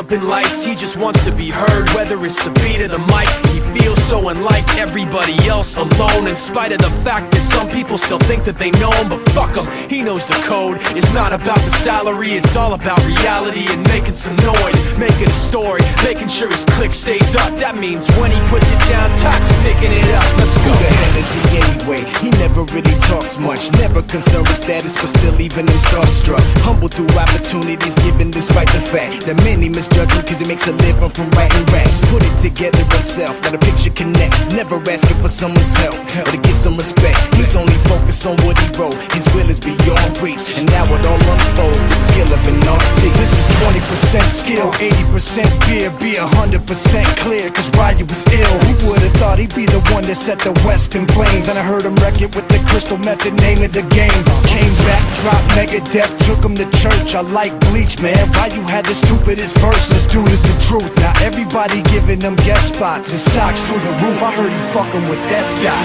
up in lights, he just wants to be heard, whether it's the beat or the mic. He feels so unlike everybody else, alone, in spite of the fact that some people still think that they know him. But fuck him, he knows the code. It's not about the salary, it's all about reality and making some noise, making a story, making sure his click stays up. That means when he puts it down, Tox picking it up. Let's go. Who the hell is he anyway? He never really talks much, never concerned with status, but still even him starstruck. Humble through opportunities, given despite the fact that many misjudge him cause he makes a living from writing raps. Put it together himself, now the picture connects. Never asking for someone's help or to get some respect. He's only focused on what he wrote. His will is beyond reach, and now it all unfolds, the skill of an artist. This is 20% skill, 80% fear, be 100% clear, cause Ryu was ill. Who would've thought he'd be the one that set the West in flames? And I heard him wreck it with the crystal method, name of the game. Came back, dropped Megadeth, took him to church. I like Bleach, man. Ryu had the stupidest verse, this dude is the truth. Now everybody giving them guest spots and stocks through the roof. I heard he fucking with that stock.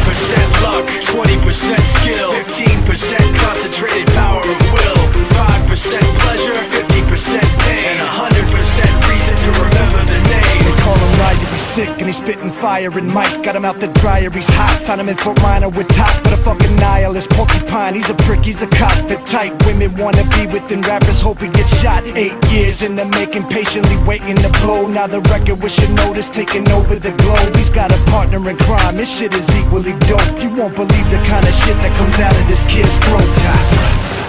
This is 10% luck, 20% skill, 15% concentrated power of will, 5% pleasure, 50% pain, and 100% reason to remember the name. They call him Ryu, he's sick and he's spitting fire. And Mike got him out the dryer, he's hot. Found him in Fort Minor with top, but a fucking nihilist porcupine. He's a prick, he's a cop. The type women wanna be within, rappers hope he gets shot. 8 years in the making, patiently waiting to blow. Now the record with your notice taking over the globe. He's got a partner in crime, his shit is equally dope. You won't believe the kind of shit that comes out of this kid's throat.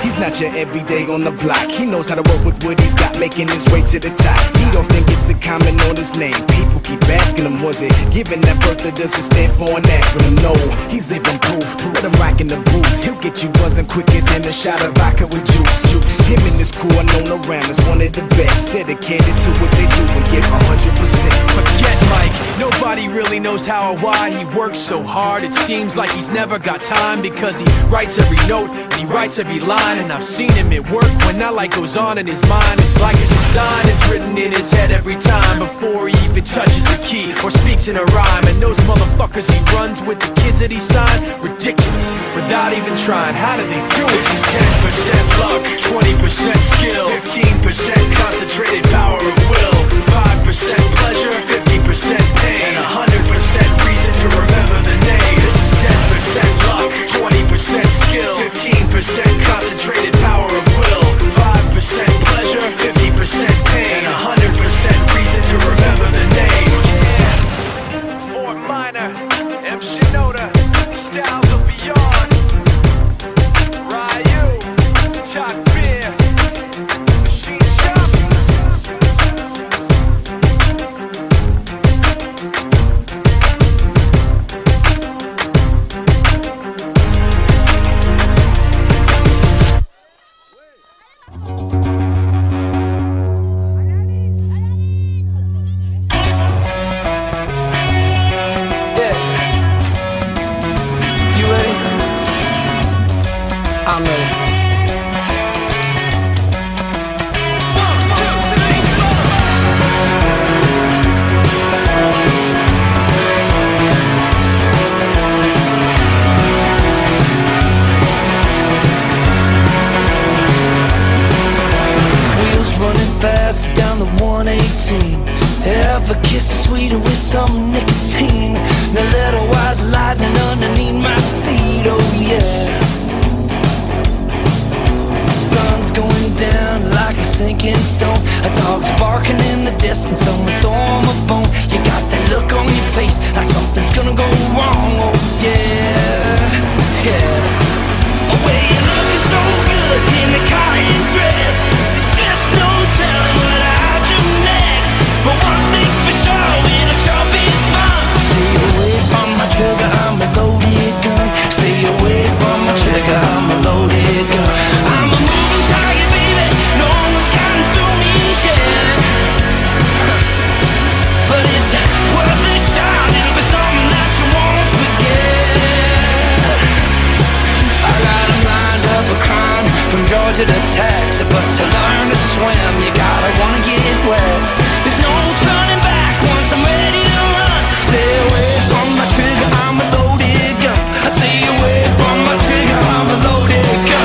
He's not your everyday on the block. He knows how to work with what he's got, making his way to the top. He don't think it's a comment on his name. People keep asking him, was it given that birth, or does it stand for an acronym? No, he's living proof. Let him rock in the booth. He'll get you buzzing quicker than a shot of vodka with juice. Him and his crew are known around as one of the best, dedicated to what they do and give 100%. Forget Mike, nobody really knows how or why he works so hard. It seems like he's never got time, because he writes every note and he writes every line. And I've seen him at work when that light goes on in his mind. It's like a design is written in his head every time, before he even touches a key or speaks in a rhyme. And those motherfuckers he runs with, the kids that he signed, ridiculous, without even trying. How do they do it? This is 10% luck, 20% skill, 15% concentrated power of will, 5% pleasure, 50% pain, and 100% reason to remember the name. This is 10% luck, 20% skill, 15% concentrated power of will, 5% pleasure, 50% pain, and 100% reason to remember the name. Yeah. Fort Minor, M. Shinoda, Styles of Beyond, Ryu, Top Beer, Machine Shop. Ever kiss a sweeter with some nicotine? The little white lightning underneath my seat, oh yeah. The sun's going down like a sinking stone. A dog's barking in the distance, someone throw him a bone. You got that look on your face like something's gonna go wrong, oh yeah, yeah. Oh, well, you're looking so good in the cotton dress. There's just no telling what I'll do next. But one thing's for sure, it'll sure be fun. Stay away from my trigger, I'm a loaded gun. Stay away from my trigger, I'm a loaded gun. I'm a moving target, baby, no one's gotten through me yet. But it's worth a shot, it'll be something that you won't forget. I got 'em lined up a crime, from Georgia to Texas. But to learn to swim, you gotta wanna get wet. There's no turning back once I'm ready to run. Stay away from my trigger, I'm a loaded gun. I stay away from my trigger, I'm a loaded gun.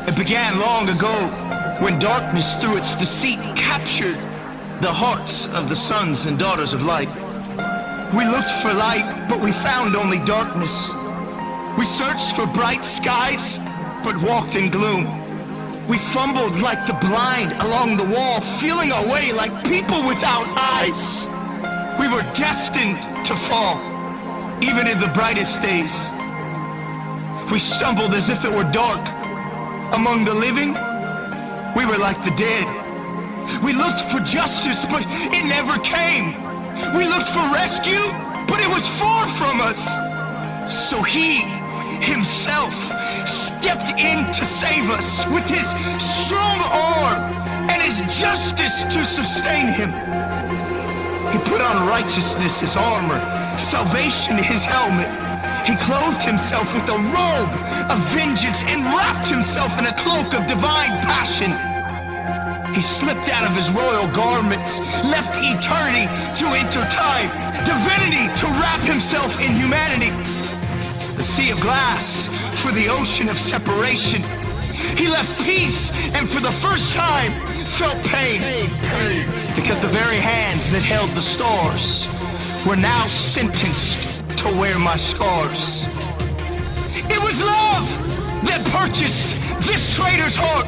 It began long ago, when darkness through its deceit captured the hearts of the sons and daughters of light. We looked for light, but we found only darkness. We searched for bright skies, but walked in gloom. We fumbled like the blind along the wall, feeling our way like people without eyes. We were destined to fall, even in the brightest days. We stumbled as if it were dark. Among the living, we were like the dead. We looked for justice, but it never came. We looked for rescue, but it was far from us. So he himself stepped in to save us with his strong arm and his justice to sustain him. He put on righteousness his armor, salvation his helmet. He clothed himself with a robe of vengeance and wrapped himself in a cloak of divine passion. He slipped out of his royal garments, left eternity to enter time, divinity to wrap himself in humanity. The sea of glass for the ocean of separation. He left peace and for the first time felt pain. Because the very hands that held the stars were now sentenced to wear my scars. It was love that purchased this traitor's heart.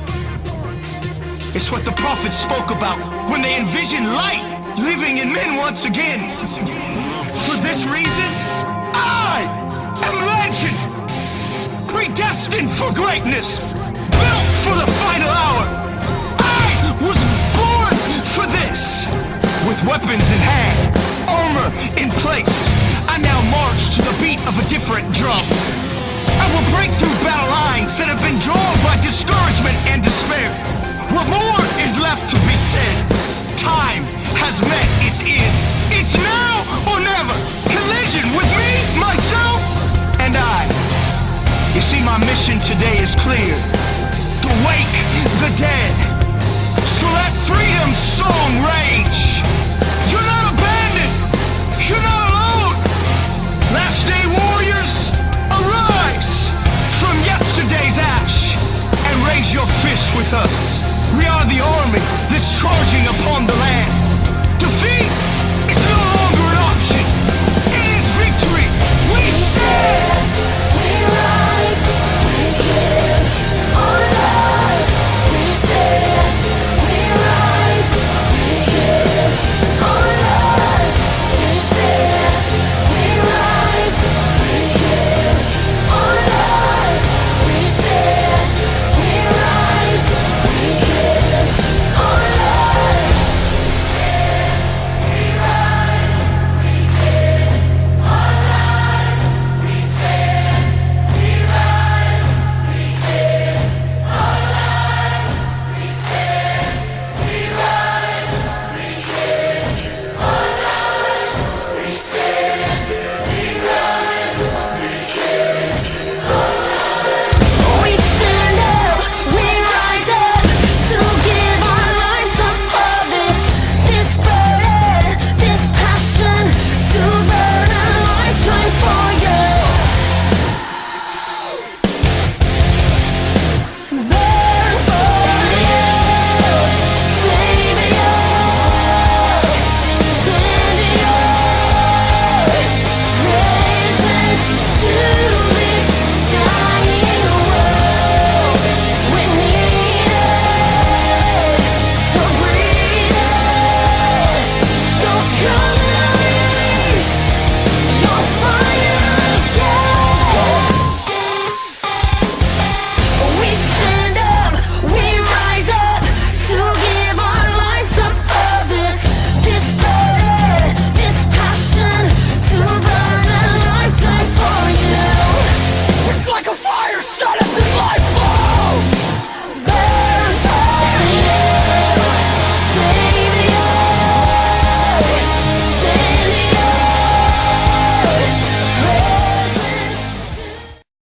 It's what the prophets spoke about when they envisioned light living in men once again. For this reason, I am legend, predestined for greatness, built for the final hour. I was born for this. With weapons in hand, armor in place, I now march to the beat of a different drum. I will break through battle lines that have been drawn by discouragement and despair. What more is left to be said? Time has met its end. It's now or never. Collision with me, myself, and I. You see, my mission today is clear. To wake the dead. So let freedom's song rage. You're not abandoned. You're not alone. Last day warriors, arise from yesterday's ash and raise your fist with us. We are the army that's charging upon the land.